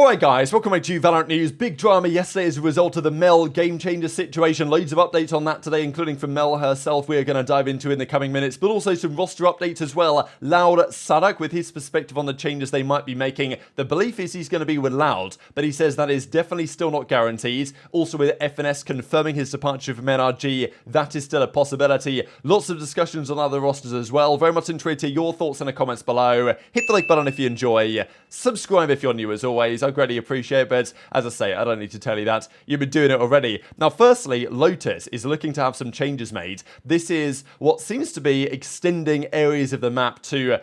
Alright guys, welcome back to VALORANT News. Big drama yesterday as a result of the meL game changer situation. Loads of updates on that today, including from meL herself, we're going to dive into in the coming minutes, but also some roster updates as well. Loud Sadak with his perspective on the changes they might be making. The belief is he's going to be with Loud, but he says that is definitely still not guaranteed. Also with FNS confirming his departure from NRG, that is still a possibility. Lots of discussions on other rosters as well. Very much intrigued to your thoughts in the comments below. Hit the like button if you enjoy. Subscribe if you're new as always. I greatly appreciate it, but as I say, I don't need to tell you that. You've been doing it already. Now, firstly, Lotus is looking to have some changes made. This is what seems to be extending areas of the map to...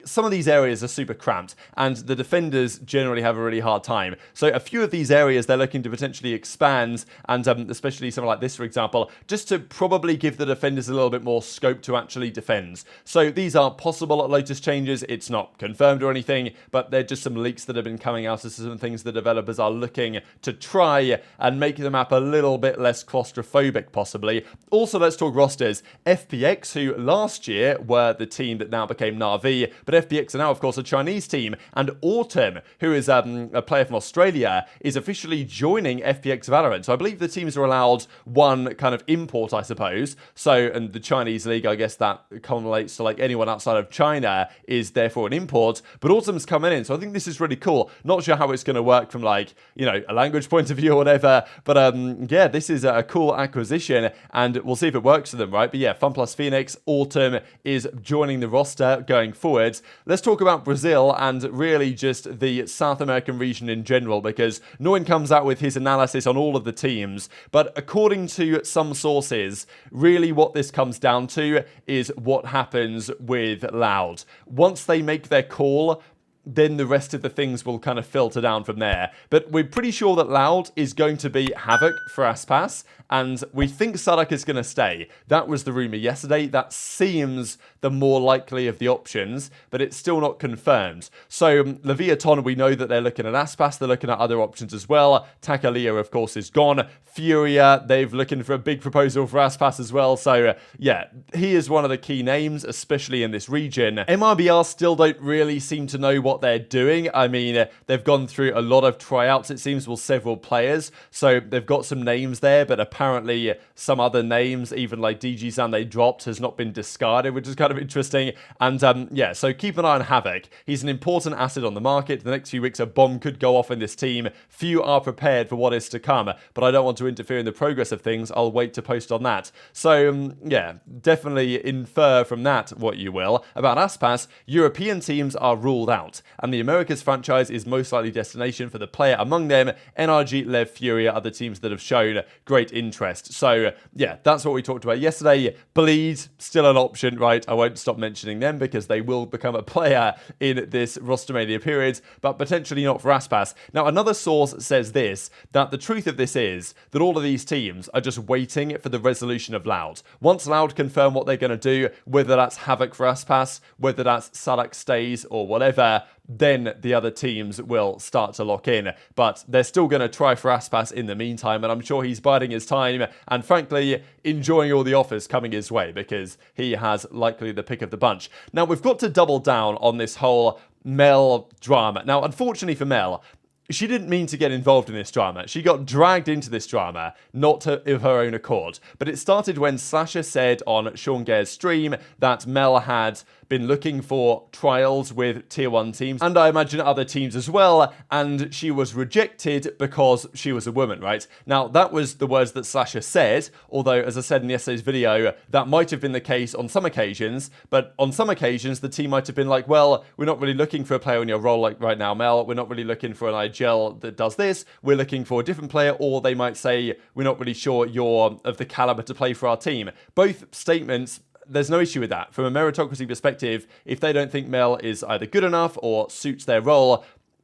Some of these areas are super cramped, and the defenders generally have a really hard time. So a few of these areas they're looking to potentially expand, and especially something like this, for example, just to probably give the defenders a little bit more scope to actually defend. So these are possible Lotus changes. It's not confirmed or anything, but they're just some leaks that have been coming out as some things the developers are looking to try and make the map a little bit less claustrophobic, possibly. Also, let's talk rosters. FPX, who last year were the team that now became Na'Vi, but FPX are now, of course, a Chinese team, and Autumn, who is a player from Australia, is officially joining FPX Valorant. So I believe the teams are allowed one kind of import, I suppose. So, and the Chinese league, I guess that correlates to like anyone outside of China is therefore an import, but Autumn's coming in. So I think this is really cool. Not sure how it's going to work from like, you know, a language point of view or whatever, but yeah, this is a cool acquisition, and we'll see if it works for them, right? But yeah, Fun Plus Phoenix, Autumn is joining the roster going forward. Let's talk about Brazil and really just the South American region in general, because Noin comes out with his analysis on all of the teams, but according to some sources, really what this comes down to is what happens with Loud. Once they make their call, then the rest of the things will kind of filter down from there. But we're pretty sure that Loud is going to be Havoc for Aspas, and we think Sadak is going to stay. That was the rumor yesterday. That seems the more likely of the options, but it's still not confirmed. So Leviathan, we know that they're looking at Aspas. They're looking at other options as well. TacticalRab, of course, is gone. Furia, they've looking for a big proposal for Aspas as well. So yeah, he is one of the key names, especially in this region. MRBR still don't really seem to know what they're doing. I mean, they've gone through a lot of tryouts, it seems, with several players. So they've got some names there, but apparently some other names, even like DGZan they dropped, has not been discarded, which is kind of interesting. And yeah, so keep an eye on Havoc. He's an important asset on the market. The next few weeks, a bomb could go off in this team. Few are prepared for what is to come, but I don't want to interfere in the progress of things. I'll wait to post on that. So yeah, definitely infer from that what you will. About Aspas, European teams are ruled out, and the Americas franchise is most likely destination for the player. Among them, NRG, Lev, Furia, other teams that have shown great interest. So yeah, that's what we talked about yesterday. Bleed, still an option, right? I won't stop mentioning them because they will become a player in this Rostermania period, but potentially not for Aspas. Now, another source says this, that the truth of this is that all of these teams are just waiting for the resolution of Loud. Once Loud confirm what they're going to do, whether that's Havoc for Aspas, whether that's Sadak stays or whatever, then the other teams will start to lock in. But they're still going to try for Aspas in the meantime, and I'm sure he's biding his time and frankly enjoying all the offers coming his way because he has likely the pick of the bunch. Now, we've got to double down on this whole meL drama. Now, unfortunately for meL, she didn't mean to get involved in this drama. She got dragged into this drama, not of her own accord. But it started when Slasher said on Sean Gare's stream that meL had been looking for trials with tier 1 teams, and I imagine other teams as well, and she was rejected because she was a woman, right? Now, that was the words that Slasher said, although, as I said in yesterday's video, that might have been the case on some occasions, but on some occasions, the team might have been like, well, we're not really looking for a player in your role like right now, meL. We're not really looking for an IGL that does this. We're looking for a different player, or they might say, we're not really sure you're of the caliber to play for our team. Both statements, there's no issue with that. From a meritocracy perspective, if they don't think meL is either good enough or suits their role,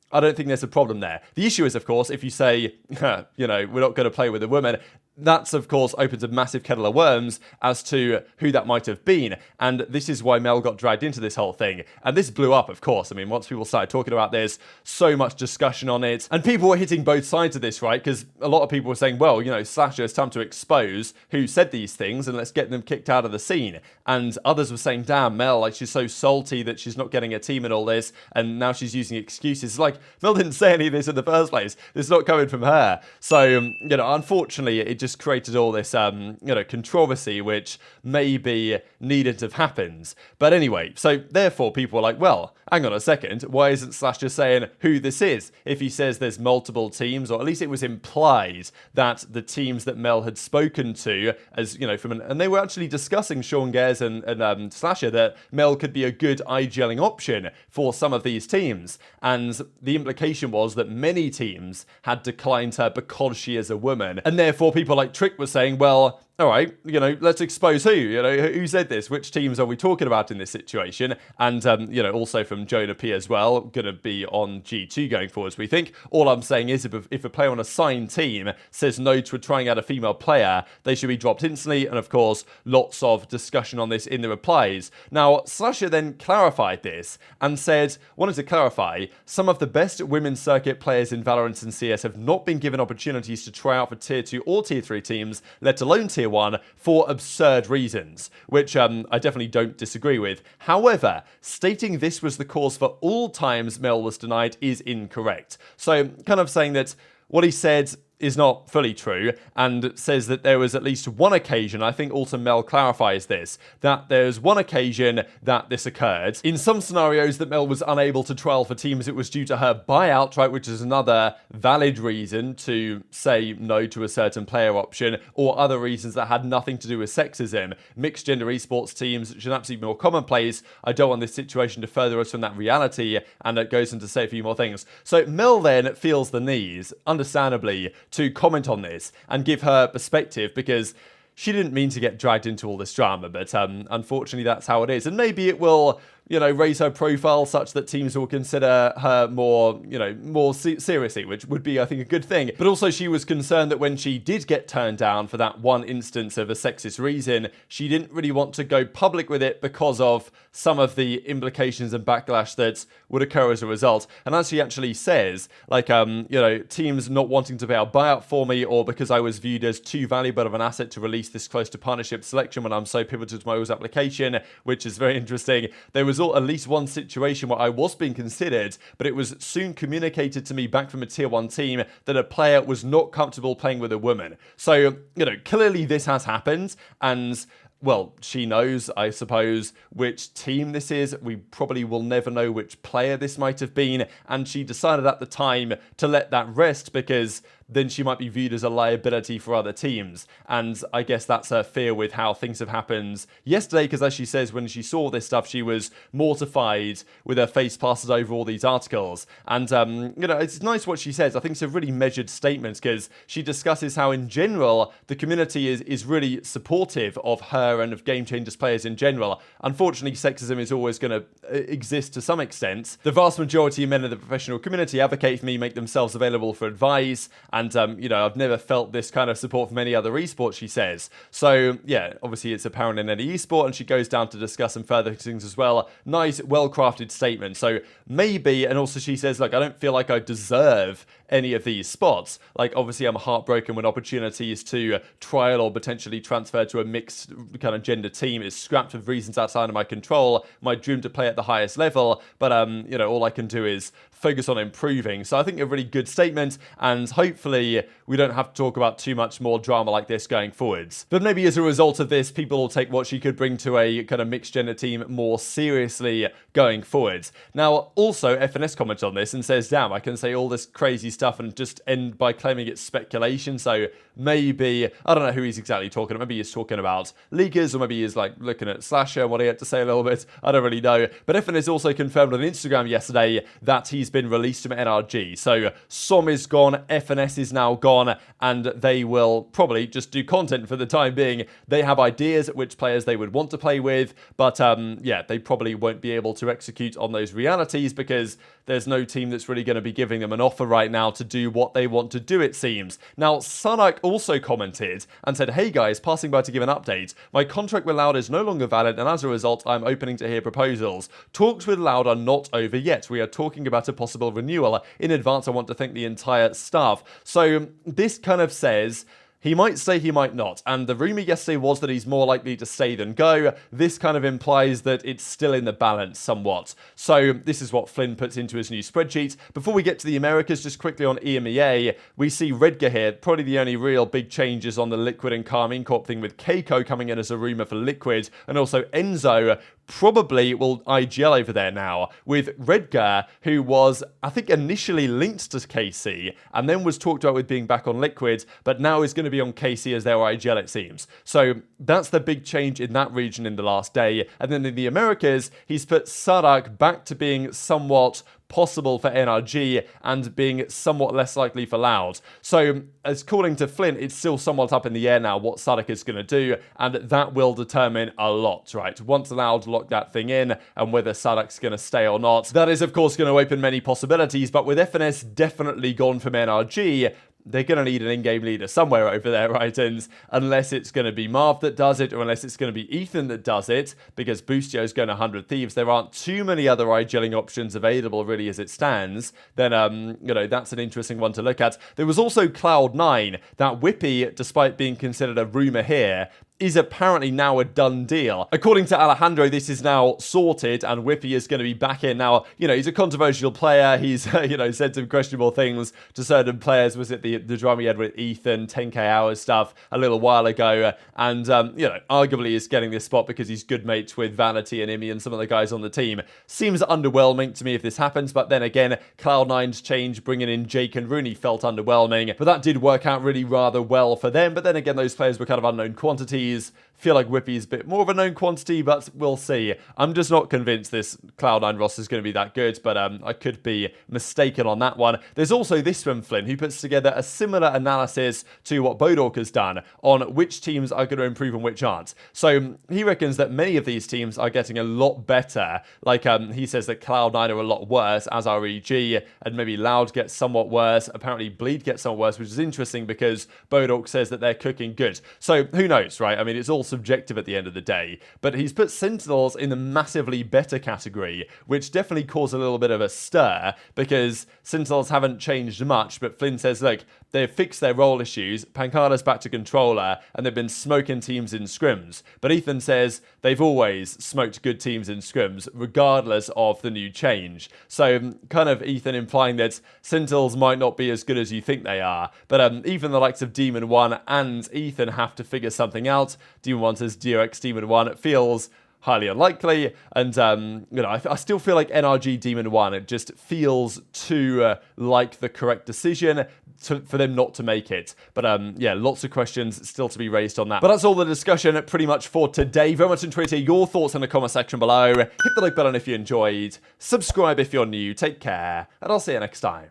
I don't think there's a problem there. The issue is, of course, if you say, you know, we're not going to play with a woman, that's, of course, opens a massive kettle of worms as to who that might have been. And this is why meL got dragged into this whole thing. And this blew up, of course. I mean, once people started talking about this, so much discussion on it. And people were hitting both sides of this, right? Because a lot of people were saying, well, you know, Slasher, it's time to expose who said these things and let's get them kicked out of the scene. And others were saying, damn, meL, like, she's so salty that she's not getting a team and all this. And now she's using excuses. Like, meL didn't say any of this in the first place. It's not coming from her. So, you know, unfortunately, it just created all this, you know, controversy, which maybe needed to have happened. But anyway, so therefore people were like, well, hang on a second, why isn't Slasher saying who this is? If he says there's multiple teams, or at least it was implied that the teams that meL had spoken to, as, you know, and they were actually discussing Sean Gares and Slasher, that meL could be a good IGLing option for some of these teams. And the implication was that many teams had declined her because she is a woman. And therefore people like Trick was saying, well, all right, you know, let's expose who, you know, who said this? Which teams are we talking about in this situation? And, you know, also from Jonah P as well, going to be on G2 going forwards, we think. All I'm saying is if a player on a signed team says no to trying out a female player, they should be dropped instantly. And, of course, lots of discussion on this in the replies. Now, Slasher then clarified this and said, wanted to clarify, some of the best women's circuit players in Valorant and CS have not been given opportunities to try out for Tier 2 or Tier 3 teams, let alone Tier 1, for absurd reasons, which I definitely don't disagree with. However, stating this was the cause for all times meL was denied is incorrect. So kind of saying that what he said is not fully true, and says that there was at least one occasion, I think also meL clarifies this, that there's one occasion that this occurred. In some scenarios that meL was unable to trial for teams, it was due to her buyout, right, which is another valid reason to say no to a certain player option, or other reasons that had nothing to do with sexism. Mixed gender esports teams, which is absolutely more commonplace. I don't want this situation to further us from that reality, and it goes on to say a few more things. So meL then feels the need, understandably, to comment on this and give her perspective, because she didn't mean to get dragged into all this drama, but unfortunately that's how it is. And maybe it will, you know, raise her profile such that teams will consider her more, you know, more seriously, which would be, I think, a good thing. But also she was concerned that when she did get turned down for that one instance of a sexist reason, she didn't really want to go public with it because of some of the implications and backlash that would occur as a result. And as she actually says, like, you know, teams not wanting to pay a buyout for me, or because I was viewed as too valuable of an asset to release this close to partnership selection when I'm so pivotal to my always application, which is very interesting. There was at least one situation where I was being considered, but it was soon communicated to me back from a Tier 1 team that a player was not comfortable playing with a woman. So, you know, clearly this has happened, and well, she knows, I suppose, which team this is. We probably will never know which player this might have been, and she decided at the time to let that rest because then she might be viewed as a liability for other teams. And I guess that's her fear with how things have happened yesterday, because as she says, when she saw this stuff, she was mortified with her face plastered over all these articles. And, you know, it's nice what she says. I think it's a really measured statement, because she discusses how, in general, the community is really supportive of her and of Game Changers players in general. Unfortunately, sexism is always going to exist to some extent. The vast majority of men in the professional community advocate for me, make themselves available for advice, and, you know, I've never felt this kind of support from any other esports, she says. So, yeah, obviously it's apparent in any esport, and she goes down to discuss some further things as well. Nice, well-crafted statement. So maybe, and also she says, like, I don't feel like I deserve any of these spots. Like, obviously I'm heartbroken when opportunities to trial or potentially transfer to a mixed kind of gender team is scrapped for reasons outside of my control. My dream to play at the highest level, but, you know, all I can do is focus on improving. So I think a really good statement, and hopefully we don't have to talk about too much more drama like this going forwards. But maybe as a result of this, people will take what she could bring to a kind of mixed gender team more seriously going forwards. Now, also, FNS comments on this and says, damn, I can say all this crazy stuff and just end by claiming it's speculation. So maybe, I don't know who he's exactly talking about. Maybe he's talking about leakers, or maybe he's like looking at Slasher and what he had to say a little bit. I don't really know. But FNS also confirmed on Instagram yesterday that he's been released from NRG. So Som is gone, FNS is now gone, and they will probably just do content for the time being. They have ideas which players they would want to play with, but yeah, they probably won't be able to execute on those realities because there's no team that's really going to be giving them an offer right now to do what they want to do, it seems. Now, Sanak also commented and said, "Hey guys, passing by to give an update. My contract with Loud is no longer valid, and as a result, I'm opening to hear proposals. Talks with Loud are not over yet. We are talking about a possible renewal. In advance, I want to thank the entire staff." So this kind of says he might stay, he might not. And the rumor yesterday was that he's more likely to stay than go. This kind of implies that it's still in the balance somewhat. So this is what Flynn puts into his new spreadsheet. Before we get to the Americas, just quickly on EMEA, we see Redgar here. Probably the only real big changes on the Liquid and Carmine Corp thing, with Keiko coming in as a rumor for Liquid, and also Enzo probably will IGL over there now, with Redgar, who was, I think, initially linked to KC, and then was talked about with being back on Liquid, but now is going to be on KC as their IGL, it seems. So that's the big change in that region in the last day. And then in the Americas, he's put Sadak back to being somewhat possible for NRG and being somewhat less likely for Loud. So, according to Flint, it's still somewhat up in the air now what Sadak is going to do, and that will determine a lot, right? Once Loud lock that thing in, and whether Sadak's going to stay or not, that is, of course, going to open many possibilities, but with FNS definitely gone from NRG, they're going to need an in-game leader somewhere over there, right? And unless it's going to be Marv that does it, or unless it's going to be Ethan that does it, because Boostio's going 100 Thieves, there aren't too many other IGLing options available really as it stands, then, you know, that's an interesting one to look at. There was also Cloud9, that Whippy, despite being considered a rumor here, is apparently now a done deal. According to Alejandro, this is now sorted, and Whippy is going to be back in. Now, you know, he's a controversial player. He's, you know, said some questionable things to certain players. Was it the drama he had with Ethan, 10k hours stuff a little while ago? And, you know, arguably is getting this spot because he's good mates with Vanity and Imi and some of the guys on the team. Seems underwhelming to me if this happens, but then again, Cloud9's change, bringing in Jake and Rooney, felt underwhelming, but that did work out really rather well for them. But then again, those players were kind of unknown quantities. Feel like Whippy's a bit more of a known quantity, but we'll see. I'm just not convinced this Cloud9 roster is going to be that good, but I could be mistaken on that one. There's also this from Flynn, who puts together a similar analysis to what Bodork has done on which teams are going to improve and which aren't. So he reckons that many of these teams are getting a lot better. Like he says that Cloud9 are a lot worse, as are EG, and maybe Loud gets somewhat worse. Apparently Bleed gets somewhat worse, which is interesting because Bodork says that they're cooking good. So who knows, right? I mean, it's all subjective at the end of the day, but he's put Sentinels in the massively better category, which definitely caused a little bit of a stir because Sentinels haven't changed much, but Flynn says, look, they've fixed their role issues, Pancada's back to controller, and they've been smoking teams in scrims. But Ethan says they've always smoked good teams in scrims, regardless of the new change. So kind of Ethan implying that Sentinels might not be as good as you think they are, but even the likes of Demon 1 and Ethan have to figure something out. Demon 1 says DRX Demon 1, it feels highly unlikely, and you know, I still feel like NRG Demon 1, it just feels too like the correct decision for them not to make it. But yeah, lots of questions still to be raised on that. But that's all the discussion pretty much for today. Very much enjoyed to hear your thoughts in the comment section below. Hit the like button if you enjoyed, subscribe if you're new, take care, and I'll see you next time.